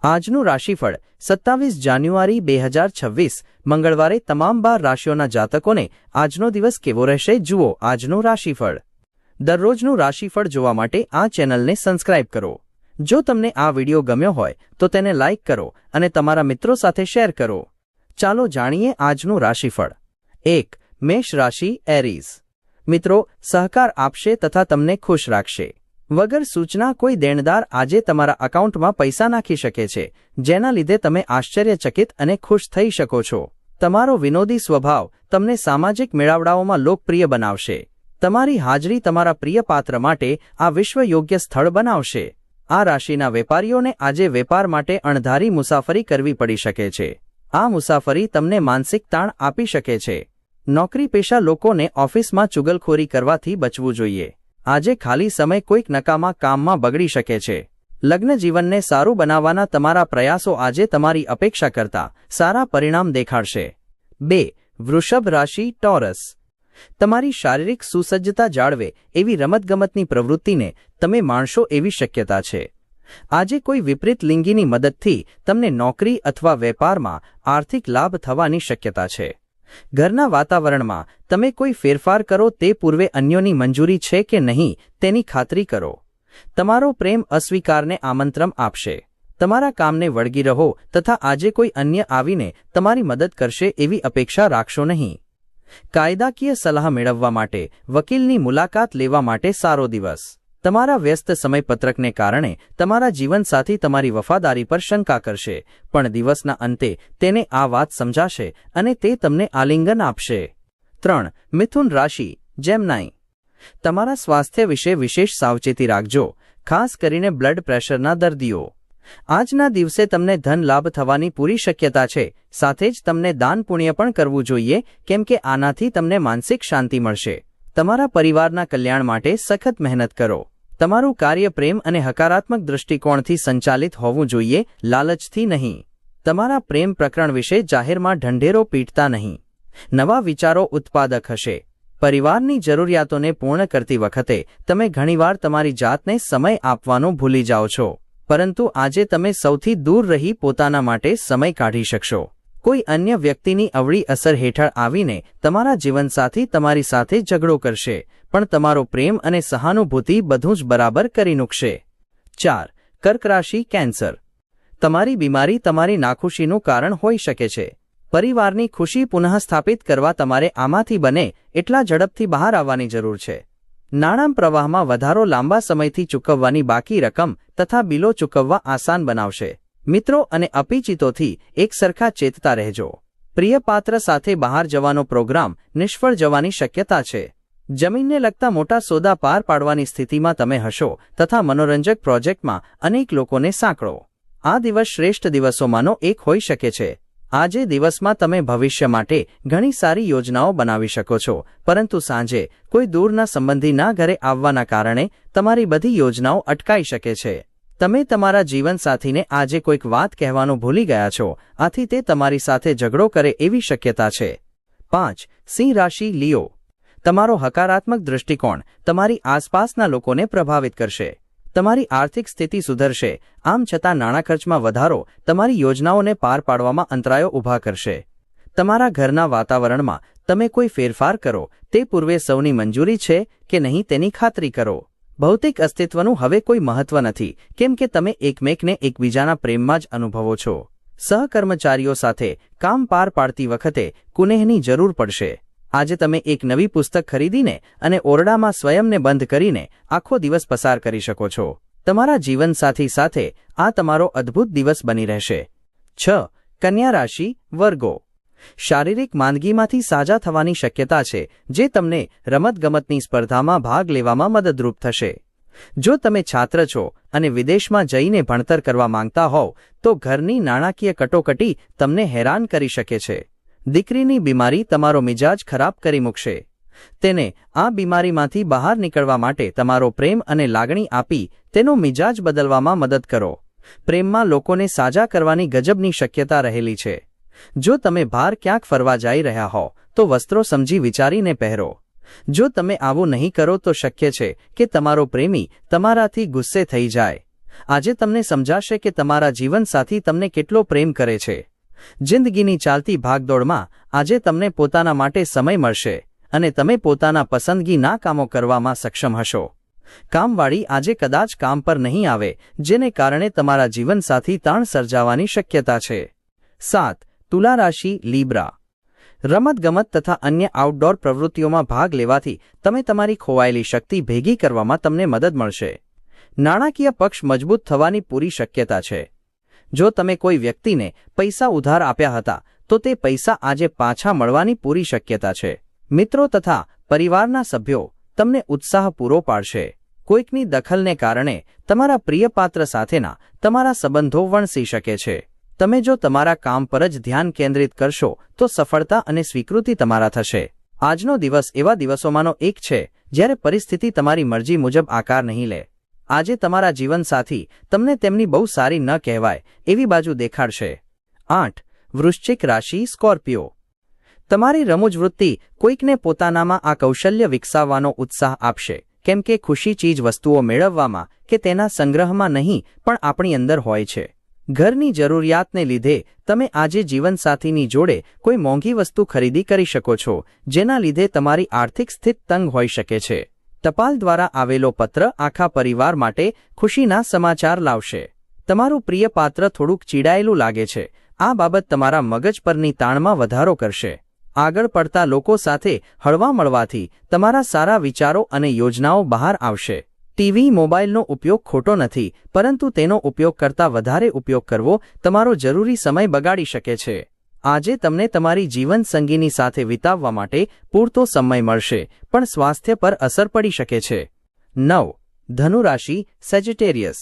આજનું રાશિફળ 27 જાન્યુઆરી 2026 મંગળવારે તમામ 12 રાશિઓના જાતકોને આજનો દિવસ કેવો રહેશે જુઓ આજનું રાશિફળ। દરરોજનું રાશિફળ જોવા માટે આ ચેનલને સબસ્ક્રાઇબ કરો। જો તમને આ વિડિયો ગમ્યો હોય તો તેને લાઇક કરો અને તમારા મિત્રો સાથે શેર કરો। ચાલો જાણીએ આજનું રાશિફળ। 1. મેષ રાશિ એરીઝ। મિત્રો, સહકાર આપશે તથા તમને ખુશ રાખશે। વગર સૂચના કોઈ દેણદાર આજે તમારા અકાઉન્ટમાં પૈસા નાખી શકે છે, જેના લીધે તમે આશ્ચર્યચકિત અને ખુશ થઈ શકો છો। તમારો વિનોદી સ્વભાવ તમને સામાજિક મેળાવડાઓમાં લોકપ્રિય બનાવશે। તમારી હાજરી તમારા પ્રિય પાત્ર માટે આ વિશ્વ યોગ્ય સ્થળ બનાવશે। આ રાશિના વેપારીઓને આજે વેપાર માટે અણધારી મુસાફરી કરવી પડી શકે છે। આ મુસાફરી તમને માનસિક તાણ આપી શકે છે। નોકરી પેશા લોકોને ઓફિસમાં ચુગલખોરી કરવાથી બચવું જોઈએ। આજે ખાલી સમય કોઈક નકામા કામમાં બગડી શકે છે। લગ્ન જીવનને સારું બનાવવાના તમારા પ્રયાસો આજે તમારી અપેક્ષા કરતાં સારા પરિણામ દેખાડશે। 2. વૃષભ રાશિ ટોરસ। તમારી શારીરિક સુસજ્જતા જાળવે એવી રમતગમતની પ્રવૃત્તિને તમે માણશો એવી શક્યતા છે। આજે કોઈ વિપરીત લિંગીની મદદથી તમને નોકરી અથવા વેપારમાં આર્થિક લાભ થવાની શક્યતા છે। ઘરના વાતાવરણમાં તમે કોઈ ફેરફાર કરો તે પૂર્વે અન્યોની મંજૂરી છે કે નહીં તેની ખાતરી કરો। તમારો પ્રેમ અસ્વીકારને આમંત્રણ આપશે। તમારા કામને વળગી રહો તથા આજે કોઈ અન્ય આવીને તમારી મદદ કરશે એવી અપેક્ષા રાખશો નહીં। કાયદાકીય સલાહ મેળવવા માટે વકીલની મુલાકાત લેવા માટે સારો દિવસ। તમારા વ્યસ્ત સમયપત્રકને કારણે તમારા જીવનસાથી તમારી વફાદારી પર શંકા કરશે, પણ દિવસના અંતે તેને આ વાત સમજાશે અને તે તમને આલિંગન આપશે। 3. મિથુન રાશિ જેમનાઈ। તમારા સ્વાસ્થ્ય વિશે વિશેષ સાવચેતી રાખજો, ખાસ કરીને બ્લડ પ્રેશરના દર્દીઓ। આજના દિવસે તમને ધન લાભ થવાની પૂરી શક્યતા છે, સાથે જ તમને દાન પુણ્ય પણ કરવું જોઈએ કેમ કે આનાથી તમને માનસિક શાંતિ મળશે। તમારા પરિવારના કલ્યાણ માટે સખત મહેનત કરો। તમારું કાર્ય પ્રેમ અને હકારાત્મક દૃષ્ટિકોણથી સંચાલિત હોવું જોઈએ, લાલચથી નહીં। તમારા પ્રેમ પ્રકરણ વિશે જાહેરમાં ઢંઢેરો પીટતા નહીં। નવા વિચારો ઉત્પાદક હશે। પરિવારની જરૂરિયાતોને પૂર્ણ કરતી વખતે તમે ઘણીવાર તમારી જાતને સમય આપવાનું ભૂલી જાઓ છો, પરંતુ આજે તમે સૌથી દૂર રહી પોતાના માટે સમય કાઢી શકશો। કોઈ અન્ય વ્યક્તિની અવળી અસર હેઠળ આવીને તમારા જીવનસાથી તમારી સાથે ઝઘડો કરશે, પણ તમારો પ્રેમ અને સહાનુભૂતિ બધું જ બરાબર કરી મૂકશે। 4. કર્ક રાશિ કેન્સર। તમારી બીમારી તમારી નાખુશીનું કારણ હોઈ શકે છે। પરિવારની ખુશી પુનઃસ્થાપિત કરવા તમારે આમાંથી બને એટલા ઝડપથી બહાર આવવાની જરૂર છે। નાણાં પ્રવાહમાં વધારો લાંબા સમયથી ચૂકવવાની બાકી રકમ તથા બિલો ચૂકવવા આસાન બનાવશે। મિત્રો અને અપરિચિતોથી એકસરખા ચેતતા રહેજો। પ્રિય પાત્ર સાથે બહાર જવાનો પ્રોગ્રામ નિષ્ફળ જવાની શક્યતા છે। જમીનને લગતા મોટા સોદા પાર પાડવાની સ્થિતિમાં તમે હશો તથા મનોરંજક પ્રોજેક્ટમાં અનેક લોકોને સાંકળો। આ દિવસ શ્રેષ્ઠ દિવસોમાંનો એક હોઈ શકે છે। આજે દિવસમાં તમે ભવિષ્ય માટે ઘણી સારી યોજનાઓ બનાવી શકો છો, પરંતુ સાંજે કોઈ દૂરના સંબંધીના ઘરે આવવાના કારણે તમારી બધી યોજનાઓ અટકાઈ શકે છે। તમે તમારા જીવનસાથીને આજે કોઈક વાત કહેવાનું ભૂલી ગયા છો, આથી તે તમારી સાથે ઝઘડો કરે એવી શક્યતા છે। 5. સિંહ રાશિ લિયો। તમારો હકારાત્મક દૃષ્ટિકોણ તમારી આસપાસના લોકોને પ્રભાવિત કરશે। તમારી આર્થિક સ્થિતિ સુધરશે, આમ છતાં નાણાં ખર્ચમાં વધારો તમારી યોજનાઓને પાર પાડવામાં અંતરાયો ઊભા કરશે। તમારા ઘરના વાતાવરણમાં તમે કોઈ ફેરફાર કરો તે પૂર્વે સૌની મંજૂરી છે કે નહીં તેની ખાતરી કરો। ભૌતિક અસ્તિત્વનું હવે કોઈ મહત્વ નથી કેમ કે તમે એકમેકને એકબીજાના પ્રેમમાં જ અનુભવો છો। સહકર્મચારીઓ સાથે કામ પાર પાડતી વખતે કુનેહની જરૂર પડશે। આજે તમે એક નવી પુસ્તક ખરીદીને અને ઓરડામાં સ્વયંને બંધ કરીને આખો દિવસ પસાર કરી શકો છો। તમારા જીવનસાથી સાથે આ તમારો અદ્ભુત દિવસ બની રહેશે। 6. કન્યા રાશિ વર્ગો। શારીરિક માંદગીમાંથી સાજા થવાની શક્યતા છે, જે તમને રમતગમતની સ્પર્ધામાં ભાગ લેવામાં મદદરૂપ થશે। જો તમે છાત્ર છો અને વિદેશમાં જઈને ભણતર કરવા માંગતા હોવ તો ઘરની નાણાકીય કટોકટી તમને હેરાન કરી શકે છે। દીકરીની બીમારી તમારો મિજાજ ખરાબ કરી મૂકશે। તેને આ બીમારીમાંથી બહાર નીકળવા માટે તમારો પ્રેમ અને લાગણી આપી તેનો મિજાજ બદલવામાં મદદ કરો। પ્રેમમાં લોકોને સાજા કરવાની ગજબની શક્યતા રહેલી છે। જો તમે બહાર ક્યાંક ફરવા જઈ રહ્યા હો તો વસ્ત્રો સમજી વિચારીને પહેરો। જો તમે આવું નહીં કરો તો શક્ય છે કે તમારો પ્રેમી તમારાથી ગુસ્સે થઈ જાય। આજે તમને સમજાશે કે તમારા જીવનસાથી તમને કેટલો પ્રેમ કરે છે. જિંદગીની ચાલતી ભાગદોડમાં આજે તમને પોતાના માટે સમય મળશે અને તમે પોતાના પસંદગીના કામો કરવામાં સક્ષમ હશો. કામવાળી આજે કદાચ કામ પર નહીં આવે, જેને કારણે તમારા જીવનસાથી તાણ સર્જાવાની શક્યતા છે. 7. તુલા રાશિ લીબ્રા. રમતગમત તથા અન્ય આઉટડોર પ્રવૃત્તિઓમાં ભાગ લેવાથી તમે તમારી ખોવાયેલી શક્તિ ભેગી કરવામાં તમને મદદ મળશે. નાણાકીય પક્ષ મજબૂત થવાની પૂરી શક્યતા છે. જો તમે કોઈ વ્યક્તિને પૈસા ઉધાર આપ્યા હતા તો તે પૈસા આજે પાછા મળવાની પૂરી શક્યતા છે. મિત્રો તથા પરિવારના સભ્યો તમને ઉત્સાહ પૂરો પાડશે. કોઈકની દખલને કારણે તમારા પ્રિયપાત્ર સાથેના તમારા સંબંધો વણસી શકે છે. તમે જો તમારા કામ પર જ ધ્યાન કેન્દ્રિત કરશો તો સફળતા અને સ્વીકૃતિ તમારા થશે. આજનો દિવસ એવા દિવસોમાંનો એક છે જ્યારે પરિસ્થિતિ તમારી મરજી મુજબ આકાર નહીં લે. આજે તમારા જીવનસાથી તમને તેમની બહુ સારી ન કહેવાય એવી બાજુ દેખાડશે. 8. વૃશ્ચિક રાશિ સ્કોર્પિયો. તમારી રમૂજ વૃત્તિ કોઈકને પોતાનામાં આ કૌશલ્ય વિકસાવવાનો ઉત્સાહ આપશે, કેમ કે ખુશી ચીજ વસ્તુઓ મેળવવામાં કે તેના સંગ્રહમાં નહીં પણ આપણી અંદર હોય છે. ઘરની જરૂરિયાતને લીધે તમે આજે જીવનસાથીની જોડે કોઈ મોંઘી વસ્તુ ખરીદી કરી શકો છો, જેના લીધે તમારી આર્થિક સ્થિતિ તંગ હોઈ શકે છે. ટપાલ દ્વારા આવેલો પત્ર આખા પરિવાર માટે ખુશીના સમાચાર લાવશે. તમારું પ્રિય પાત્ર થોડુંક ચીડાયેલું લાગે છે. આ બાબત તમારા મગજ પરની તાણમાં વધારો કરશે. આગળ પડતા લોકો સાથે હળવા મળવાથી તમારા સારા વિચારો અને યોજનાઓ બહાર આવશે. ટીવી મોબાઈલનો ઉપયોગ ખોટો નથી, પરંતુ તેનો ઉપયોગ કરતાં વધારે ઉપયોગ કરવો તમારો જરૂરી સમય બગાડી શકે છે. આજે તમને તમારી જીવનસંગીની સાથે વિતાવવા માટે પૂરતો સમય મળશે, પણ સ્વાસ્થ્ય પર અસર પડી શકે છે. 9. ધનુ રાશિ સેજિટેરિયસ.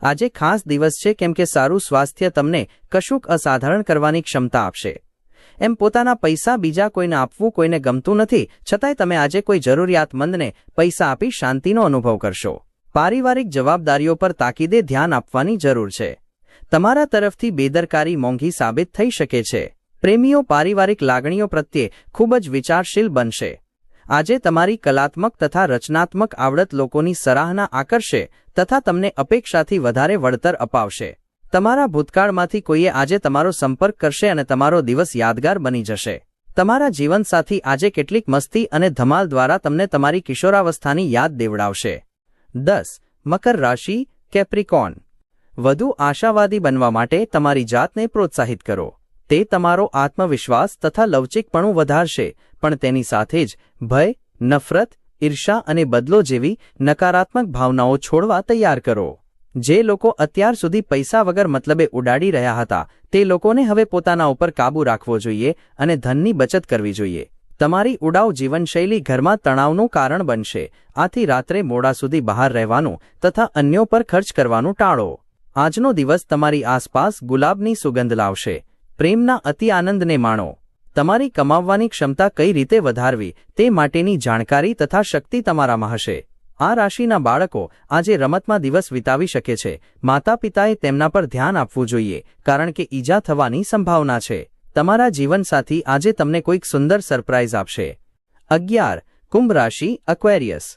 આજે ખાસ દિવસ છે, કેમ કે સારું સ્વાસ્થ્ય તમને કશુંક અસાધારણ કરવાની ક્ષમતા આપશે. એમ પોતાના પૈસા બીજા કોઈને આપવું કોઈને ગમતું નથી, છતાંય તમે આજે કોઈ જરૂરિયાતમંદને પૈસા આપી શાંતિનો અનુભવ કરશો. પારિવારિક જવાબદારીઓ પર તાકીદે ધ્યાન આપવાની જરૂર છે. તમારા તરફથી બેદરકારી મોંઘી સાબિત થઈ શકે છે. પ્રેમીઓ પારિવારિક લાગણીઓ પ્રત્યે ખૂબ જ વિચારશીલ બનશે. આજે તમારી કલાત્મક તથા રચનાત્મક આવડત લોકોની સરાહના આકર્ષે તથા તમને અપેક્ષાથી વધારે વળતર અપાવશે. તમારા ભૂતકાળમાંથી કોઈએ આજે તમારો સંપર્ક કરશે અને તમારો દિવસ યાદગાર બની જશે. તમારા જીવનસાથી આજે કેટલીક મસ્તી અને ધમાલ દ્વારા તમને તમારી કિશોરાવસ્થાની યાદ દેવડાવશે. 10. મકર રાશિ કેપ્રિકોર્ન. વધુ આશાવાદી બનવા માટે તમારી જાતને પ્રોત્સાહિત કરો. તે તમારો આત્મવિશ્વાસ તથા લવચિકપણું વધારશે, પણ તેની સાથે જ ભય, નફરત, ઈર્ષા અને બદલો જેવી નકારાત્મક ભાવનાઓ છોડવા તૈયાર કરો. જે લોકો અત્યાર સુધી પૈસા વગર મતલબે ઉડાડી રહ્યા હતા, તે લોકોને હવે પોતાના ઉપર કાબૂ રાખવો જોઈએ અને ધનની બચત કરવી જોઈએ. તમારી ઉડાઉ જીવનશૈલી ઘરમાં તણાવનું કારણ બનશે. આથી રાત્રે મોડા સુધી બહાર રહેવાનું તથા અન્યો પર ખર્ચ કરવાનું ટાળો. આજનો દિવસ તમારી આસપાસ ગુલાબની સુગંધ લાવશે. પ્રેમના અતિ આનંદને માણો. તમારી કમાવવાની ક્ષમતા કઈ રીતે વધારવી તે માટેની જાણકારી તથા શક્તિ તમારામાં હશે. આ રાશિના બાળકો આજે રમતમાં દિવસ વિતાવી શકે છે. માતા પિતાએ તેમના પર ધ્યાન આપવું જોઈએ, કારણ કે ઈજા થવાની સંભાવના છે. તમારા જીવનસાથી આજે તમને કોઈક સુંદર સરપ્રાઇઝ આપશે. 11. કુંભ રાશિ એક્વેરિયસ.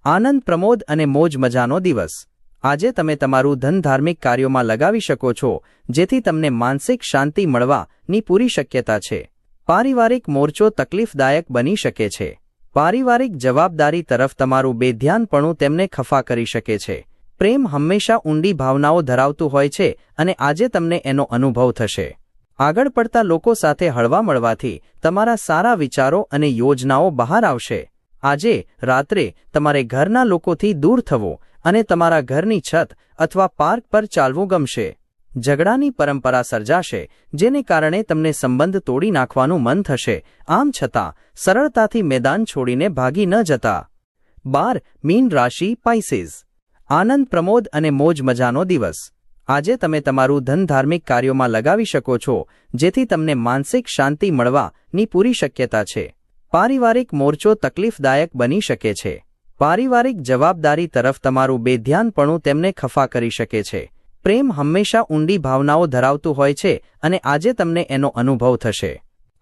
આનંદ, પ્રમોદ અને મોજ મજાનો દિવસ. આજે તમે તમારું ધન ધાર્મિક કાર્યોમાં લગાવી શકો છો, જેથી તમને માનસિક શાંતિ મળવાની પૂરી શક્યતા છે. પારિવારિક મોરચો તકલીફદાયક બની શકે છે. પારિવારિક જવાબદારી તરફ તમારું બેધ્યાનપણું તેમને ખફા કરી શકે છે. પ્રેમ હંમેશા ઊંડી ભાવનાઓ ધરાવતું હોય છે અને આજે તમને એનો અનુભવ થશે. આગળ પડતા લોકો સાથે હળવા મળવાથી તમારા સારા વિચારો અને યોજનાઓ બહાર આવશે. આજે રાત્રે તમારે ઘરના લોકોથી દૂર થવું અને તમારા ઘરની છત અથવા પાર્ક પર ચાલવું ગમશે. ઝઘડાની પરંપરા સર્જાશે, જેને કારણે તમને સંબંધ તોડી નાખવાનું મન થશે. આમ છતાં સરળતાથી મેદાન છોડીને ભાગી ન જતા. 12. મીન રાશિ પાઇસીસ. આનંદ, પ્રમોદ અને મોજ મજાનો દિવસ. આજે તમે તમારું ધન ધાર્મિક કાર્યોમાં લગાવી શકો છો, જેથી તમને માનસિક શાંતિ મળવાની પૂરી શક્યતા છે. પારિવારિક મોરચો તકલીફદાયક બની શકે છે. પારિવારિક જવાબદારી તરફ તમારું બેધ્યાનપણું તેમને ખફા કરી શકે છે. પ્રેમ હંમેશા ઊંડી ભાવનાઓ ધરાવતું હોય છે અને આજે તમને એનો અનુભવ થશે.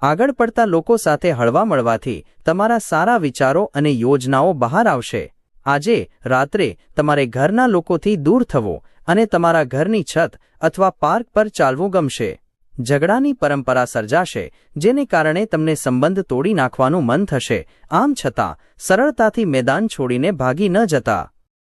આગળ પડતા લોકો સાથે હળવા મળવાથી તમારા સારા વિચારો અને યોજનાઓ બહાર આવશે. આજે રાત્રે તમારે ઘરના લોકોથી દૂર થવું અને તમારા ઘરની છત અથવા પાર્ક પર ચાલવું ગમશે. ઝઘડાની પરંપરા સર્જાશે, જેને કારણે તમને સંબંધ તોડી નાખવાનું મન થશે. આમ છતાં સરળતાથી મેદાન છોડીને ભાગી ન જતા.